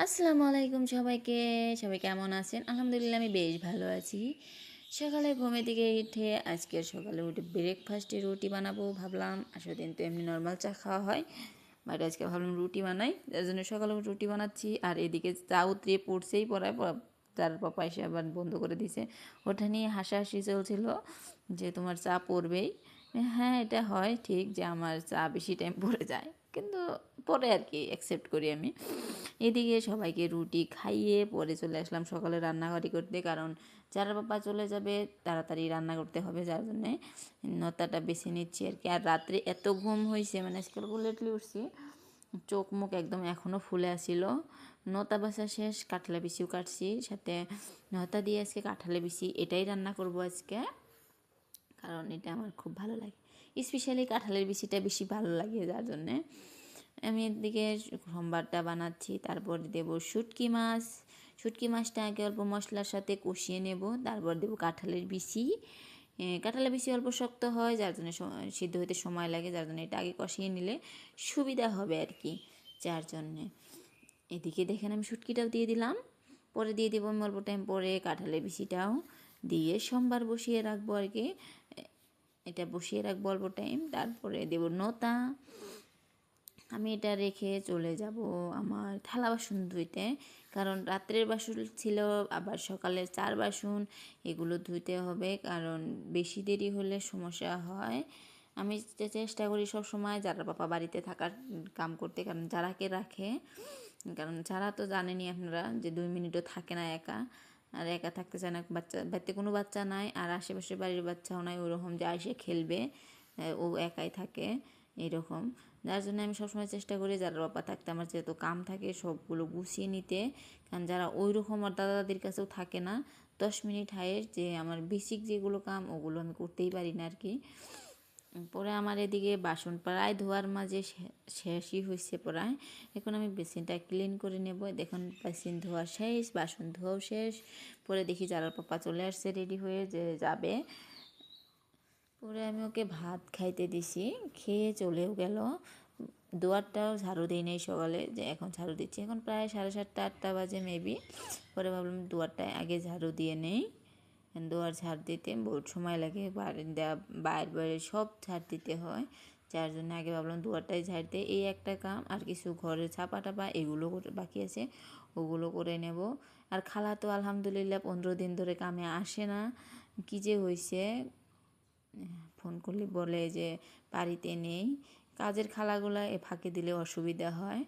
আসসালামু আলাইকুম সবাইকে। সবাই কেমন আছেন? আলহামদুলিল্লাহ আমি বেশ ভালো আছি। সকালে ঘুমে থেকে উঠে আজকের সকালে উঠে ব্রেকফাস্টে রুটি বানাবো ভাবলাম। আসলে দিন তো এমনি নর্মাল চা খাওয়া হয়, বাট আজকে ভাবলাম রুটি বানাই। তার জন্য সকালে উঠে রুটি বানাচ্ছি। আর এদিকে চা উতরিয়ে পড়ছেই পড়ায় তার পাপা এসে আবার বন্ধ করে দিছে। ওটা নিয়ে হাসাহাসি চলছিল যে তোমার চা পড়বেই। হ্যাঁ, এটা হয় ঠিক যে আমার চা বেশি টাইম পড়ে যায়, কিন্তু পরে আর কি অ্যাকসেপ্ট করি আমি। এদিকে সবাইকে রুটি খাইয়ে পরে চলে আসলাম সকালে রান্নাঘরি করতে, কারণ যারা বাবা চলে যাবে তাড়াতাড়ি রান্না করতে হবে, যার জন্যে নতাটা বেছে নিচ্ছি আর কি। আর রাত্রে এত ঘুম হয়েছে, মানে আজকাল লেটলি উঠছি, চোখ মুখ একদম এখনও ফুলে আসিল। নতা বাসা শেষ, কাঁঠালে বিচিও কাটছি, সাথে নতা দিয়ে আজকে কাঁঠালে বিচি এটাই রান্না করব আজকে, কারণ এটা আমার খুব ভালো লাগে। স্পেশালি কাঁঠালের বিচিটা বেশি ভালো লাগে, যার জন্যে আমি এদিকে সম্বারটা বানাচ্ছি। তারপর দেব শুটকি মাছ। শুটকি মাছটা আগে অল্প মশলার সাথে কষিয়ে নেব, তারপর দেব কাঁঠালের বিচি। কাঁঠালের বিচি অল্প শক্ত হয়, যার জন্য সিদ্ধ হতে সময় লাগে, যার জন্য এটা আগে কষিয়ে নিলে সুবিধা হবে আর কি, যার জন্যে। এদিকে দেখেন আমি শুটকিটাও দিয়ে দিলাম, পরে দিয়ে দেবো আমি অল্প টাইম পরে কাঁঠালের বিচিটাও দিয়ে সোমবার বসিয়ে রাখবো আর কি। এটা বসিয়ে রাখবো অল্প টাইম, তারপরে দেবো নতা। আমি এটা রেখে চলে যাব আমার থালা বাসন ধুইতে, কারণ রাত্রের বাসন ছিল, আবার সকালের চার বাসন, এগুলো ধুইতে হবে, কারণ বেশি দেরি হলে সমস্যা হয়। আমি চেষ্টা করি সব সময় যারা বাবা বাড়িতে থাকার কাম করতে, কারণ যারাকে রাখে, কারণ যারা তো জানেনই আপনারা যে 2 মিনিটও থাকে না একা, আর একা থাকতে চায় না, বাড়িতে কোনো বাচ্চা নাই, আর আশেপাশে বাড়ির বাচ্চাও নাই ওরকম যে এসে খেলবে, ও একাই থাকে এরকম। যার জন্য আমি সবসময় চেষ্টা করি যারা বাবা থাকতে আমার যেহেতু কাম থাকে সবগুলো গুছিয়ে নিতে, কারণ যারা ওই রকম আর দাদা দাদির কাছেও থাকে না, 10 মিনিট হায়ের যে আমার বেসিক যেগুলো কাম ওগুলো আমি করতেই পারি না আর কি। পরে আমার এদিকে বাসন প্রায় ধোয়ার মাঝে শেষই হয়েছে প্রায়। এখন আমি বেসিনটা ক্লিন করে নেব। দেখুন বেসিন ধোয়া শেষ, বাসন ধোয়াও শেষ। পরে দেখি যারা পাপা চলে আসছে রেডি হয়ে যে যাবে। পরে আমি ওকে ভাত খাইতে দিছি, খেয়ে চলেও গেল। দুয়ারটাও ঝাড়ু দিই নেই সকালে, যে এখন ঝাড়ু দিচ্ছি, এখন প্রায় 7:30-8টা বাজে মেবি। পরে ভাবলাম দুয়ারটায় আগে ঝাড়ু দিয়ে নেই, দুয়ার ঝাড় দিতে বহুত সময় লাগে, বারান্দা বাইরে সব ঝাড় দিতে হয়, যার জন্য আগে ভাবলাম দুয়ারটায় ঝাড় দিয়ে এই একটা কাম, আর কিছু ঘরে ছাপা টাপা এগুলো বাকি আছে, ওগুলো করে নেব। আর খালা তো আলহামদুলিল্লাহ 15 দিন ধরে কামে আসে না, কী যে হয়েছে, ফোন করলে বলে যে বাড়িতে নেই। কাজের খালাগুলো এ ফাঁকে দিলে অসুবিধা হয়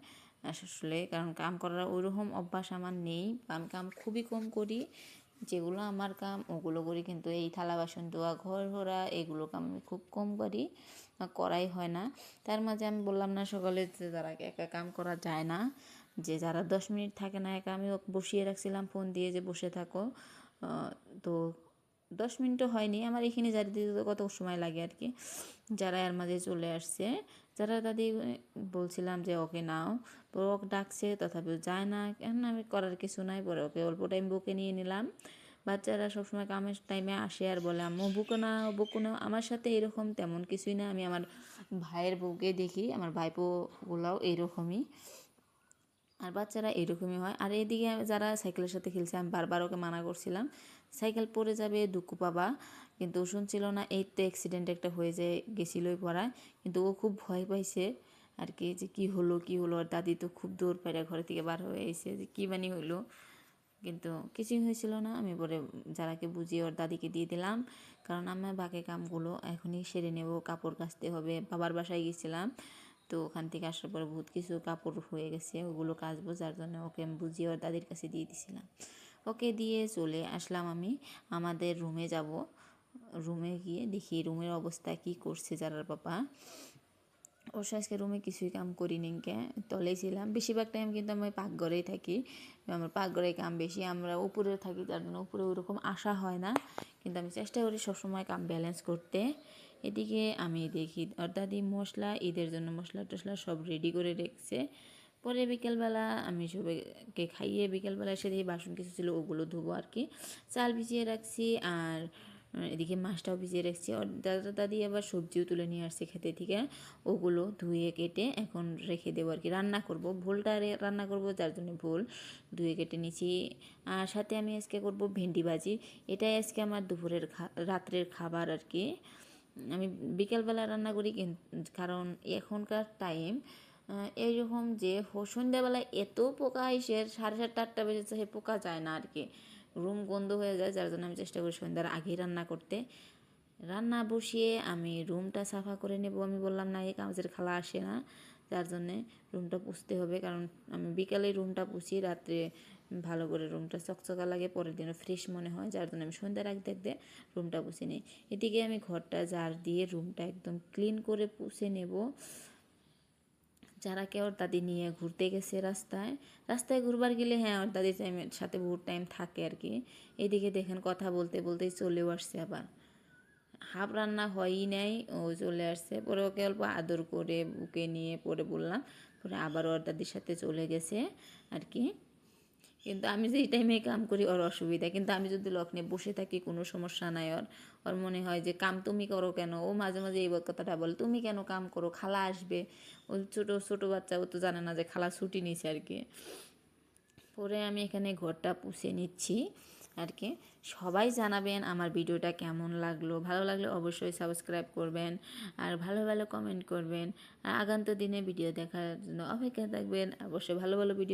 আসলে, কারণ কাম করার ওইরকম অভ্যাস আমার নেই, আমি কাম খুবই কম করি, যেগুলো আমার কাম ওগুলো করি, কিন্তু এই থালা বাসন ধোয়া ঘর ভরা এগুলো কাম আমি খুব কম করি, করাই হয় না। তার মাঝে আমি বললাম না সকালে যে যারা একা কাম করা যায় না, যে যারা 10 মিনিট থাকে না একা, আমি বসিয়ে রাখছিলাম ফোন দিয়ে যে বসে থাকো, তো 10 মিনিটও হয়নি আমার এখানে জারি দিতে তো কত সময় লাগে আর কি। যারা এর মাঝে চলে আসছে, যারা দাদি বলছিলাম যে ওকে নাও, পরে ওকে ডাকছে তথাপিও যায় না, কেন আমি করার কিছু নাই, পরে ওকে অল্প টাইম বুকে নিয়ে নিলাম। বাচ্চারা সবসময় কামের টাইমে আসে আর বলে আম্মু বুকো না বুকো না, আমার সাথে এরকম তেমন কিছুই না, আমি আমার ভাইয়ের বউকে দেখি, আমার ভাইপোগুলাও এইরকমই, আর বাচ্চারা এরকমই হয়। আর এদিকে যারা সাইকেলের সাথে খেলছে, আমি বারবার ওকে মানা করছিলাম সাইকেল পড়ে যাবে দুঃখ পাবা, কিন্তু ও শুনছিল না। এই তো অ্যাক্সিডেন্ট একটা হয়ে যায় গেছিলোই পড়ায়, কিন্তু ও খুব ভয় পাইছে আর কি, যে কী হলো কী হলো, আর দাদি তো খুব দৌড় পাইরা ঘরে থেকে বার হয়ে এসে যে কী বানি হইলো, কিন্তু কিছুই হয়েছিল না। আমি পরে যারাকে বুঝিয়ে ওর দাদিকে দিয়ে দিলাম, কারণ আমার বাকি কামগুলো এখনই সেরে নেব, কাপড় কাচতে হবে, বাবার বাসায় গেছিলাম, তো ওখান থেকে আসার পরে বহুত কিছু কাপড় হয়ে গেছে, ওগুলো কাচবো, যার জন্য ওকে আমি বুঝিয়ে ওর দাদির কাছে দিয়ে দিছিলাম। ওকে দিয়ে চলে আসলাম আমি আমাদের রুমে যাব। রুমে গিয়ে দেখি রুমের অবস্থা কী করছে যারার পাপা। অবশ্য আজকে রুমে কিছুই কাম করিনি, কে তলেই ছিলাম বেশিরভাগ টাইম, কিন্তু আমি পাকঘরেই থাকি, আমার পাকঘরে কাম বেশি, আমরা উপরে থাকি যার জন্য উপরে ওইরকম আসা হয় না, কিন্তু আমি চেষ্টা করি সবসময় কাম ব্যালেন্স করতে। এদিকে আমি দেখি ওর দাদি মশলা, ঈদের জন্য মশলা টশলা সব রেডি করে রেখেছে। পরে বিকেলবেলা আমি সবাইকে খাইয়ে বিকেলবেলা এসে দিয়ে বাসন কিছু ছিল ওগুলো ধুবো আর কি, চাল ভিজিয়ে রাখছি, আর এদিকে মাছটাও ভিজিয়ে রাখছি। আর দাদা দাদি আবার সবজিও তুলে নিয়ে আসছে খেতে থেকে, ওগুলো ধুয়ে কেটে এখন রেখে দেবো আর কি। রান্না করব, ভোলটা রান্না করব, যার জন্য ভোল ধুয়ে কেটে নিচ্ছি। আর সাথে আমি আজকে করব ভেন্ডি ভাজি। এটাই আজকে আমার দুপুরের রাত্রের খাবার আর কি। আমি বিকেলবেলা রান্না করি কারণ এখনকার টাইম এইরকম যে সন্ধ্যাবেলায় এত পোকা এসে 7:30-8টা বেজেছে, সে পোকা যায় না আর কি, রুম গন্ধ হয়ে যায়, যার জন্য আমি চেষ্টা করি সন্ধ্যার আগেই রান্না করতে। রান্না বসিয়ে আমি রুমটা সাফা করে নেব। আমি বললাম না, এই কাজের খালা আসে না, যার জন্যে রুমটা পুছতে হবে, কারণ আমি বিকালে রুমটা পুছি, রাত্রে ভালো করে রুমটা চকচকা লাগে, পরের দিনও ফ্রেশ মনে হয়, যার জন্য আমি সন্ধ্যার আগ দেখতে রুমটা পুষে নিই। এদিকে আমি ঘরটা ঝাড় দিয়ে রুমটা একদম ক্লিন করে পুছে নেব। যারা কেউ ওর দাদি নিয়ে ঘুরতে গেছে রাস্তায় রাস্তায় ঘুরবার গেলে, হ্যাঁ ওর দাদির টাইমের সাথে বহুত টাইম থাকে আর কি। এদিকে দেখেন কথা বলতে বলতেই চলেও আসছে, আবার হাফ রান্না হয়ই নাই, ও চলে আসছে। পরে ওকে অল্প আদর করে বুকে নিয়ে পরে বললাম, পরে আবার ওর দাদির সাথে চলে গেছে আর কি। কিন্তু আমি যেই টাইমে কাম করি ওর অসুবিধা, কিন্তু আমি যদি লক নিয়ে বসে থাকি কোনো সমস্যা নাই। ওর ওর মনে হয় যে কাম তুমি করো কেন, ও মাঝে মাঝে এই কথাটা বলে, তুমি কেন কাম করো, খালা আসবে। ও ছোটো ছোটো বাচ্চা, ও তো জানে না যে খালা ছুটি নিছে আর কি। পরে আমি এখানে ঘরটা পুষে নিচ্ছি আর কি। সবাই জানাবেন আমার ভিডিওটা কেমন লাগলো, ভালো লাগলে অবশ্যই সাবস্ক্রাইব করবেন আর ভালো ভালো কমেন্ট করবেন। আর আগান্ত দিনে ভিডিও দেখার জন্য অপেক্ষা থাকবেন, অবশ্যই ভালো ভালো ভিডিও